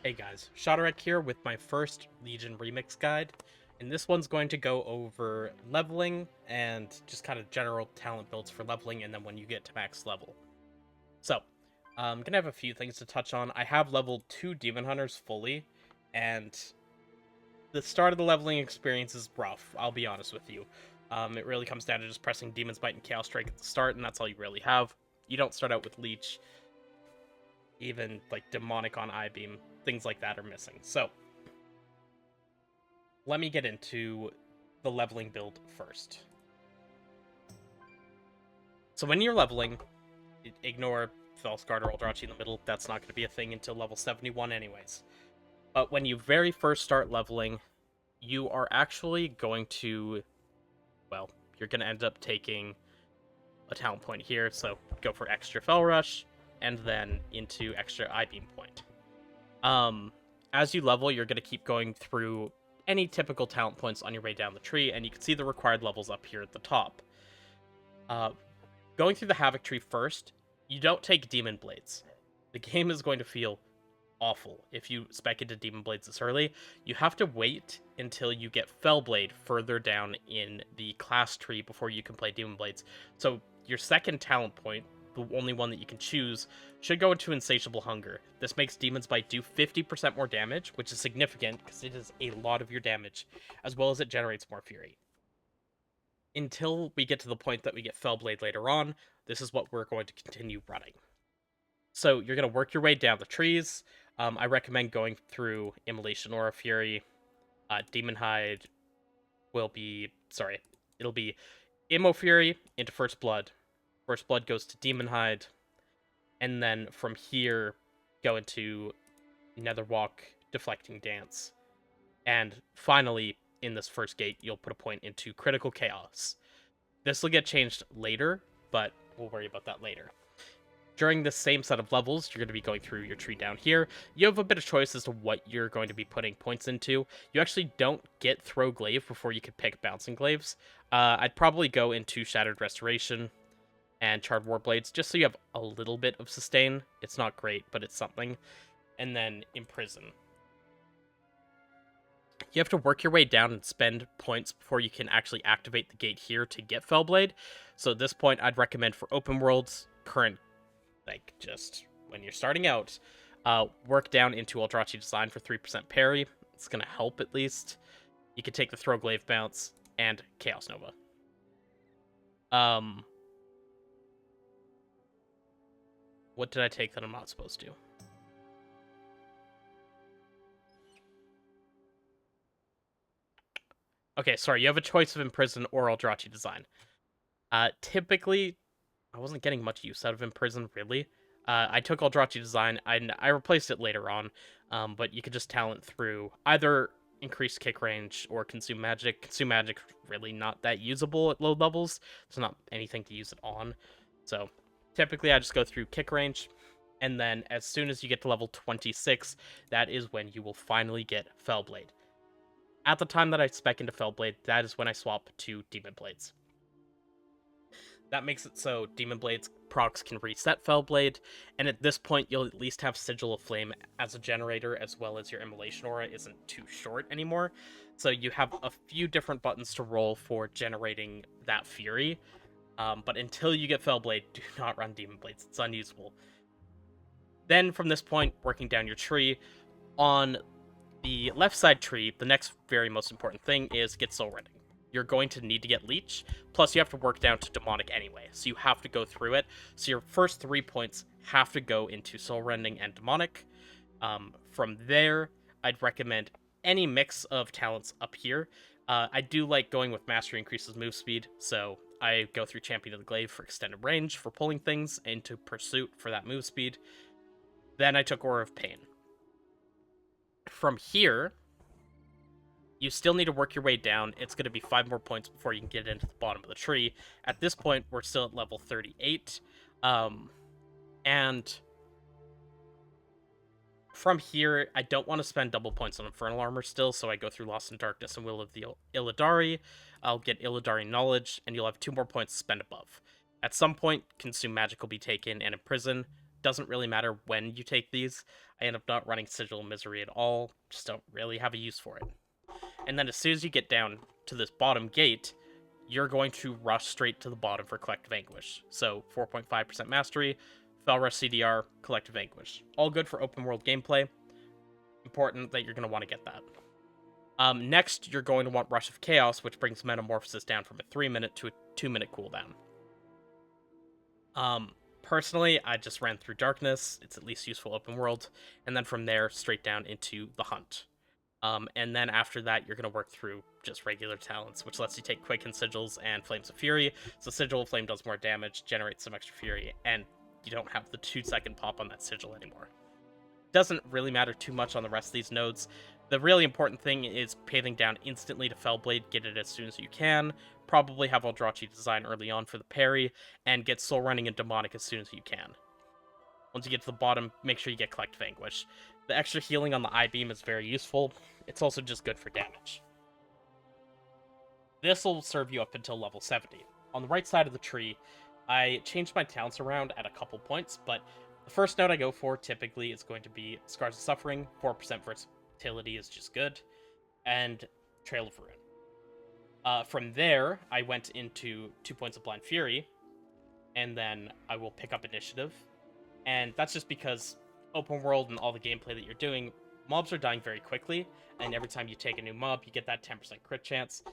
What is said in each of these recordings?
Hey guys, Shadarek here with my first Legion Remix guide, and this one's going to go over leveling and just kind of general talent builds for leveling and then when you get to max level. So, I'm gonna have a few things to touch on. I have leveled 2 Demon Hunters fully, and the start of the leveling experience is rough, I'll be honest with you. It really comes down to just pressing Demon's Bite and Chaos Strike at the start, and that's all you really have. You don't start out with Leech, even like Demonic on I-Beam, things like that are missing. So, let me get into the leveling build first. So when you're leveling, ignore Felskard or Eldrachi in the middle. That's not going to be a thing until level 71 anyways. But when you very first start leveling, you are actually going to, well, you're going to end up taking a talent point here. So go for extra Fel Rush, and then into extra I-Beam point. As you level, you're going to keep going through any typical talent points on your way down the tree, and you can see the required levels up here at the top. Going through the Havoc tree first, you don't take Demon Blades. The game is going to feel awful if you spec into Demon Blades this early. You have to wait until you get Fellblade further down in the class tree before you can play Demon Blades. So your second talent point, the only one that you can choose, should go into Insatiable Hunger. This makes Demon's Bite do 50% more damage, which is significant because it is a lot of your damage, as well as it generates more Fury. Until we get to the point that we get Fellblade later on, this is what we're going to continue running. So you're going to work your way down the trees. I recommend going through Immolation Aura Fury. Demon Hide will be, it'll be Immo Fury into First Blood. First Blood goes to Demon Hide. And then from here, go into Netherwalk, Deflecting Dance. And finally, in this first gate, you'll put a point into Critical Chaos. This will get changed later, but we'll worry about that later. During this same set of levels, you're going to be going through your tree down here. You have a bit of choice as to what you're going to be putting points into. You actually don't get Throw Glaive before you can pick Bouncing Glaives. I'd probably go into Shattered Restoration and Charred Warblades, just so you have a little bit of sustain. It's not great, but it's something. And then Imprison. You have to work your way down and spend points before you can actually activate the gate here to get Fellblade. So at this point, I'd recommend for open worlds, current, like, just when you're starting out, work down into Eldrachi Design for 3% parry. It's going to help at least. You can take the Throw Glaive Bounce and Chaos Nova. What did I take that I'm not supposed to? Okay, sorry, you have a choice of Imprison or Eldrachi Design. Typically, I wasn't getting much use out of Imprison, really. I took Eldrachi Design, and I replaced it later on, but you could just talent through either increased kick range or Consume Magic. Consume Magic really not that usable at low levels. There's not anything to use it on. So, typically, I just go through kick range, and then as soon as you get to level 26, that is when you will finally get Fellblade. At the time that I spec into Fellblade, that is when I swap to Demon Blades. That makes it so Demon Blades procs can reset Fellblade, and at this point you'll at least have Sigil of Flame as a generator, as well as your Immolation Aura isn't too short anymore. So you have a few different buttons to roll for generating that Fury, but until you get Fellblade, do not run Demon Blades, it's unusable. Then from this point, working down your tree, on the left side tree, the next very most important thing is get Soul Rending. You're going to need to get Leech, plus you have to work down to Demonic anyway, so you have to go through it. So your first 3 points have to go into Soul Rending and Demonic. From there, I'd recommend any mix of talents up here. I do like going with Mastery increases move speed, so I go through Champion of the Glaive for extended range for pulling things, into Pursuit for that move speed. Then I took Aura of Pain. From here, you still need to work your way down. It's going to be 5 more points before you can get into the bottom of the tree. At this point, we're still at level 38. And from here, I don't want to spend double points on Infernal Armor still, so I go through Lost in Darkness and Will of the Illidari. I'll get Illidari Knowledge, and you'll have 2 more points to spend above. At some point, Consume Magic will be taken and Imprison. doesn't really matter when you take these. I end up not running Sigil of Misery at all, just don't really have a use for it. And then as soon as you get down to this bottom gate, you're going to rush straight to the bottom for Collective Anguish. So 4.5% Mastery, Fel Rush CDR, Collective Anguish. All good for open world gameplay. Important that you're going to want to get that. Next, you're going to want Rush of Chaos, which brings Metamorphosis down from a 3-minute to a 2-minute cooldown. Personally, I just ran through Darkness. It's at least useful open world. And then from there, straight down into the Hunt. And then after that, you're going to work through just regular talents, which lets you take Quicken Sigils and Flames of Fury. So Sigil of Flame does more damage, generates some extra Fury, and you don't have the 2-second pop on that Sigil anymore. Doesn't really matter too much on the rest of these nodes. The really important thing is paving down instantly to Fellblade, get it as soon as you can, probably have Eldrachi design early on for the parry, and get Soul Running and Demonic as soon as you can. Once you get to the bottom, make sure you get Collective Anguish. The extra healing on the I-Beam is very useful. It's also just good for damage. This will serve you up until level 70. On the right side of the tree, I changed my talents around at a couple points, but the first node I go for typically is going to be Scars of Suffering. 4% versatility is just good, and Trail of Ruin. From there, I went into 2 points of Blind Fury, and then I will pick up Initiative. And that's just because open world and all the gameplay that you're doing, mobs are dying very quickly, and every time you take a new mob, you get that 10% crit chance.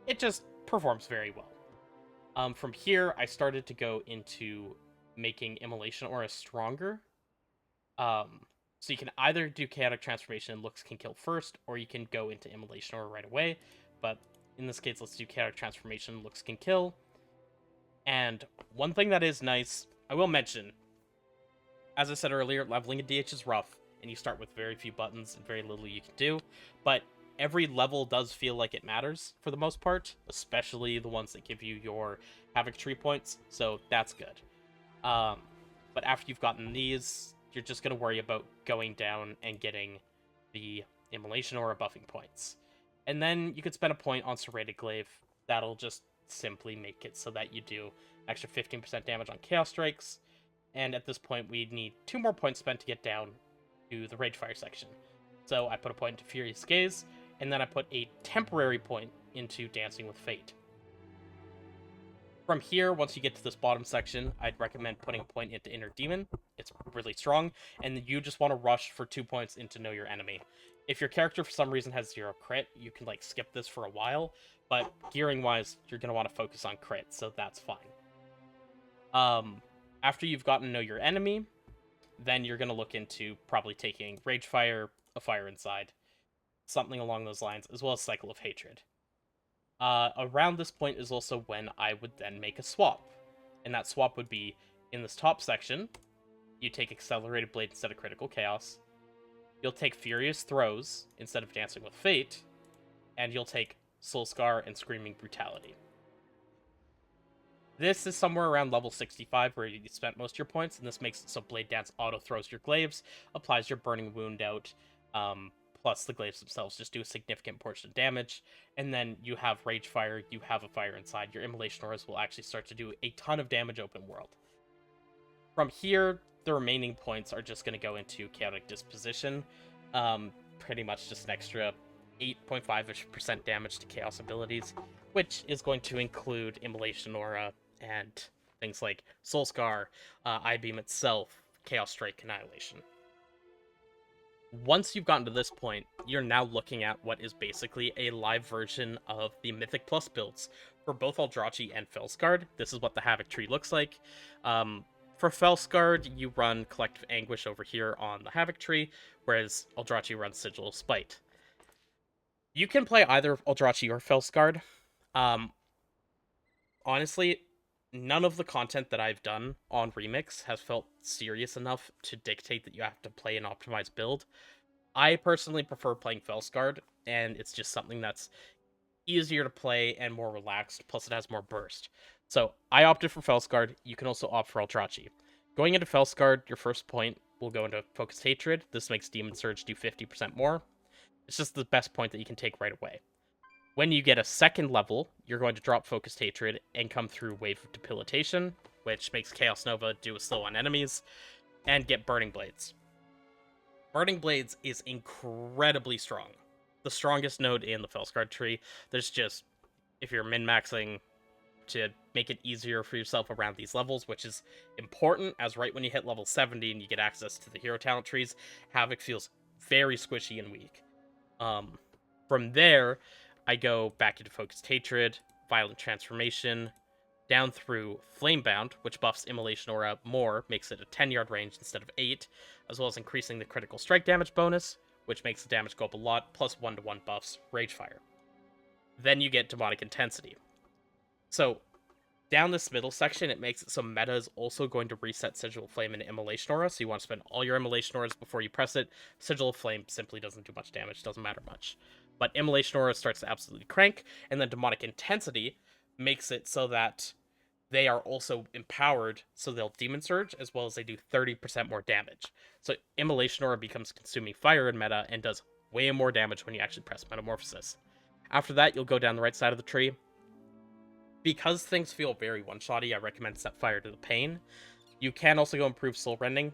It just performs very well. From here, I started to go into making Immolation Aura stronger. So you can either do Chaotic Transformation and Looks can kill first, or you can go into Immolation Aura right away. But in this case, let's do Chaotic Transformation, Looks can kill. And one thing that is nice, I will mention, as I said earlier, leveling a DH is rough, and you start with very few buttons and very little you can do, but every level does feel like it matters for the most part, especially the ones that give you your Havoc Tree points, so that's good. But after you've gotten these, you're just going to worry about going down and getting the Immolation Aura buffing points. And then you could spend a point on Serrated Glaive. That'll just simply make it so that you do extra 15% damage on Chaos Strikes. And at this point, we need 2 more points spent to get down to the Ragefire section. So I put a point into Furious Gaze, and then I put a temporary point into Dancing with Fate. From here, once you get to this bottom section, I'd recommend putting a point into Inner Demon. It's really strong, and you just want to rush for 2 points into Know Your Enemy. If your character for some reason has 0 crit, you can skip this for a while, but gearing-wise, you're going to want to focus on crit, so that's fine. After you've gotten Know Your Enemy, then you're going to look into probably taking Ragefire, A Fire Inside, something along those lines, as well as Cycle of Hatred. Around this point is also when I would then make a swap. And that swap would be, in this top section, you take Accelerated Blade instead of Critical Chaos, you'll take Furious Throws instead of Dancing with Fate, and you'll take Soul Scar and Screaming Brutality. This is somewhere around level 65 where you spent most of your points, and this makes it so Blade Dance auto-throws your glaives, applies your Burning Wound out, plus the glaives themselves just do a significant portion of damage, and then you have Ragefire, you have A Fire Inside, your Immolation Auras will actually start to do a ton of damage open world. From here, the remaining points are just going to go into Chaotic Disposition, pretty much just an extra 8.5% damage to Chaos abilities, which is going to include Immolation Aura and things like Soul Scar, I-Beam itself, Chaos Strike, Annihilation. Once you've gotten to this point, you're now looking at what is basically a live version of the Mythic Plus builds for both Eldrachi and Felsguard. This is what the Havoc tree looks like. For Felsguard, you run Collective Anguish over here on the Havoc tree, whereas Eldrachi runs Sigil of Spite. You can play either Eldrachi or Felsguard. Honestly, none of the content that I've done on Remix has felt serious enough to dictate that you have to play an optimized build. I personally prefer playing Felsguard, and it's just something that's easier to play and more relaxed, plus it has more burst. So I opted for Felsguard. You can also opt for Eldrachi. Going into Felsguard, your first point will go into Focused Hatred. This makes Demon Surge do 50% more. It's just the best point that you can take right away. When you get a second level, you're going to drop Focused Hatred and come through Wave of Debilitation, which makes Chaos Nova do a slow on enemies. and get Burning Blades. Burning Blades is incredibly strong. The strongest node in the Felskard tree. There's just, if you're min-maxing to make it easier for yourself around these levels, which is important, as right when you hit level 70 and you get access to the hero talent trees, Havoc feels very squishy and weak. From there, I go back into Focused Hatred, Violent Transformation, down through Flamebound, which buffs Immolation Aura more, makes it a 10-yard range instead of 8, as well as increasing the critical strike damage bonus, which makes the damage go up a lot, plus 1-to-1 buffs Ragefire. Then you get Demonic Intensity. So, down this middle section, it makes it so meta is also going to reset Sigil of Flame and Immolation Aura, so you want to spend all your Immolation Auras before you press it. Sigil of Flame simply doesn't do much damage, doesn't matter much. But Immolation Aura starts to absolutely crank, and then Demonic Intensity makes it so that they are also empowered, so they'll Demon Surge, as well as they do 30% more damage. So Immolation Aura becomes Consuming Fire in meta, and does way more damage when you actually press Metamorphosis. After that, you'll go down the right side of the tree. Because things feel very one-shotty, I recommend Set Fire to the Pain. You can also go improve Soul Rending,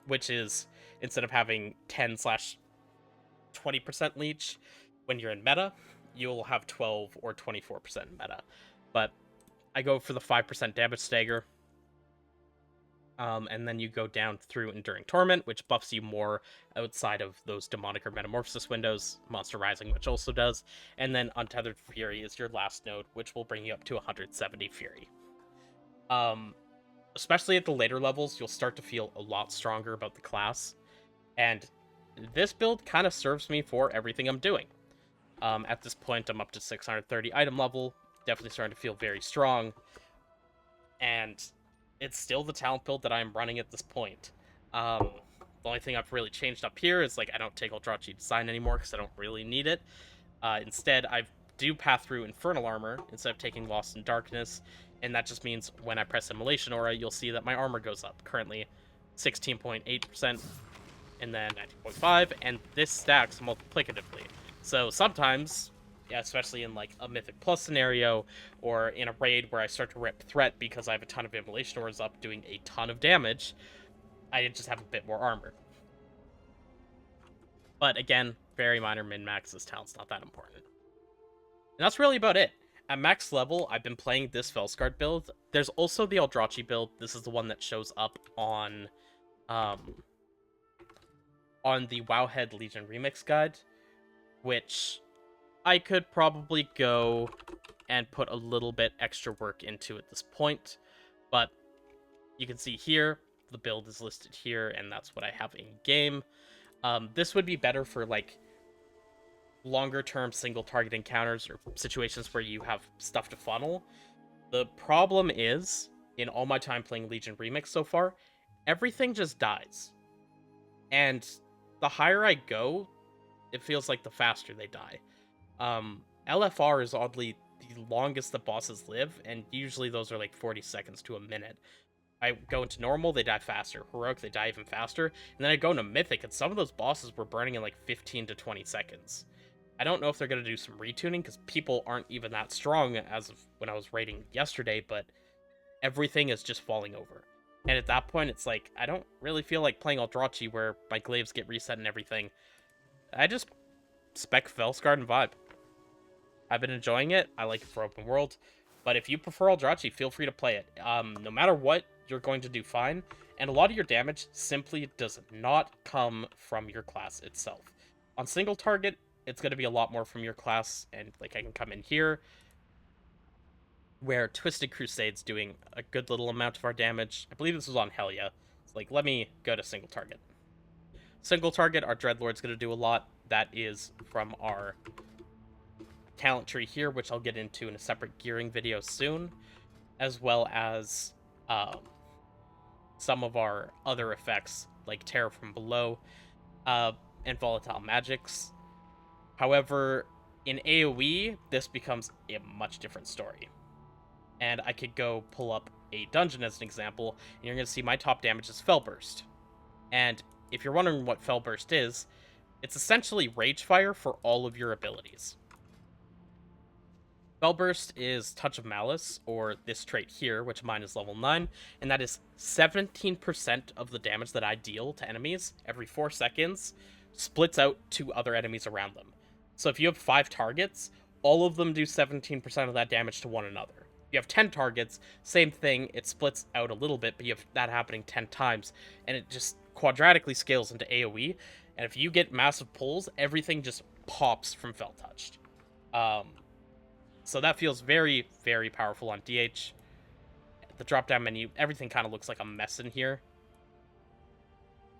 which is, instead of having 10/20% leech when you're in meta, you'll have 12 or 24% in meta. But I go for the 5% damage stagger. And then you go down through Enduring Torment, which buffs you more outside of those Demonic or Metamorphosis windows, Monster Rising, which also does, and then Untethered Fury is your last node, which will bring you up to 170 Fury. Especially at the later levels, you'll start to feel a lot stronger about the class, and this build kind of serves me for everything I'm doing. At this point, I'm up to 630 item level, definitely starting to feel very strong, and it's still the talent build that I'm running at this point. The only thing I've really changed up here is, like, I don't take Eldrachi Design anymore because I don't really need it. Instead, I do path through Infernal Armor instead of taking Lost in Darkness, and that just means when I press Immolation Aura, you'll see that my armor goes up. Currently 16.8%, and then 19.5%, and this stacks multiplicatively. So sometimes, yeah, especially in like a Mythic Plus scenario, or in a raid where I start to rip Threat because I have a ton of Immolation Auras up doing a ton of damage, I just have a bit more armor. But again, very minor min-max, this talent's not that important. And that's really about it. At max level, I've been playing this Felskard build. There's also the Eldrachi build. This is the one that shows up on the Wowhead Legion Remix Guide, which I could probably go and put a little bit extra work into at this point, but you can see here, the build is listed here, and that's what I have in game. This would be better for, like, longer-term single-target encounters or situations where you have stuff to funnel. The problem is, in all my time playing Legion Remix so far, everything just dies. And the higher I go, it feels like the faster they die. LFR is oddly the longest the bosses live, and usually those are like 40 seconds to a minute. I go into normal, they die faster. Heroic, they die even faster. And then I go into Mythic, and some of those bosses were burning in like 15 to 20 seconds. I don't know if they're going to do some retuning, because people aren't even that strong as of when I was raiding yesterday, but everything is just falling over. And at that point, it's like, I don't really feel like playing Eldrachi, where my glaives get reset and everything. I just spec Felskard and vibe. I've been enjoying it. I like it for open world. But if you prefer Eldrachi, feel free to play it. No matter what, you're going to do fine. And a lot of your damage simply does not come from your class itself. On single target, it's going to be a lot more from your class. And like I can come in here, where Twisted Crusade's doing a good little amount of our damage. I believe this was on Helya. So, like, let me go to single target. Single target, our Dreadlord's going to do a lot. That is from our talent tree here, which I'll get into in a separate gearing video soon, as well as some of our other effects, like Terror from Below, and Volatile Magics. However, in AoE, this becomes a much different story. And I could go pull up a dungeon as an example, and you're going to see my top damage is Fellburst. And if you're wondering what Fellburst is, it's essentially Ragefire for all of your abilities. Spellburst is Touch of Malice, or this trait here, which mine is level 9, and that is 17% of the damage that I deal to enemies every 4 seconds splits out to other enemies around them. So if you have 5 targets, all of them do 17% of that damage to one another. If you have 10 targets, same thing, it splits out a little bit, but you have that happening 10 times, and it just quadratically scales into AoE, and if you get massive pulls, everything just pops from Fell Touched. So that feels very, very powerful on DH. The drop-down menu, everything kind of looks like a mess in here.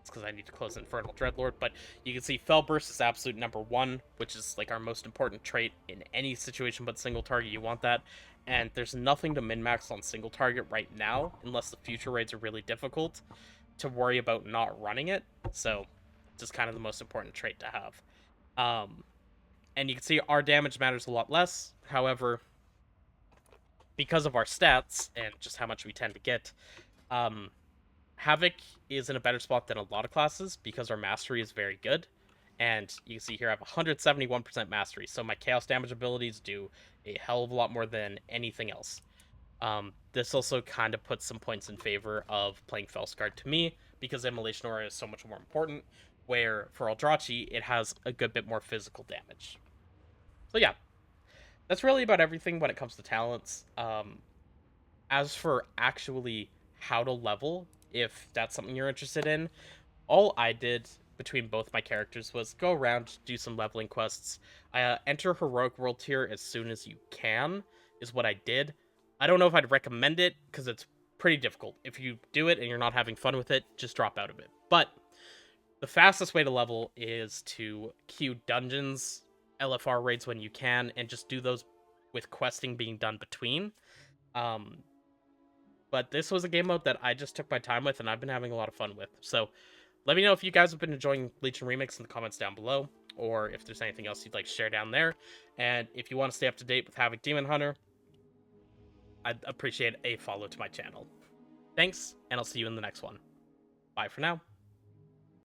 It's because I need to close Infernal Dreadlord, but you can see Fell Burst is absolute number 1, which is like our most important trait in any situation but single target. You want that, and there's nothing to min-max on single target right now, unless the future raids are really difficult, to worry about not running it. So, just kind of the most important trait to have. And you can see our damage matters a lot less. However, because of our stats and just how much we tend to get, Havoc is in a better spot than a lot of classes because our mastery is very good. And you can see here I have 171% mastery, so my chaos damage abilities do a hell of a lot more than anything else. This also kind of puts some points in favor of playing Felskard to me, because Immolation Aura is so much more important, where for Eldrachi, it has a good bit more physical damage. So yeah, that's really about everything when it comes to talents. As for actually how to level, if that's something you're interested in, all I did between both my characters was go around, do some leveling quests. Enter Heroic World Tier as soon as you can, is what I did. I don't know if I'd recommend it, because it's pretty difficult. If you do it and you're not having fun with it, just drop out of it. But the fastest way to level is to queue dungeons, LFR raids when you can, and just do those with questing being done between. But this was a game mode that I just took my time with, and I've been having a lot of fun with. So let me know if you guys have been enjoying Legion Remix in the comments down below, or if there's anything else you'd like to share down there. And if you want to stay up to date with Havoc Demon Hunter, I'd appreciate a follow to my channel. Thanks, and I'll see you in the next one. Bye for now.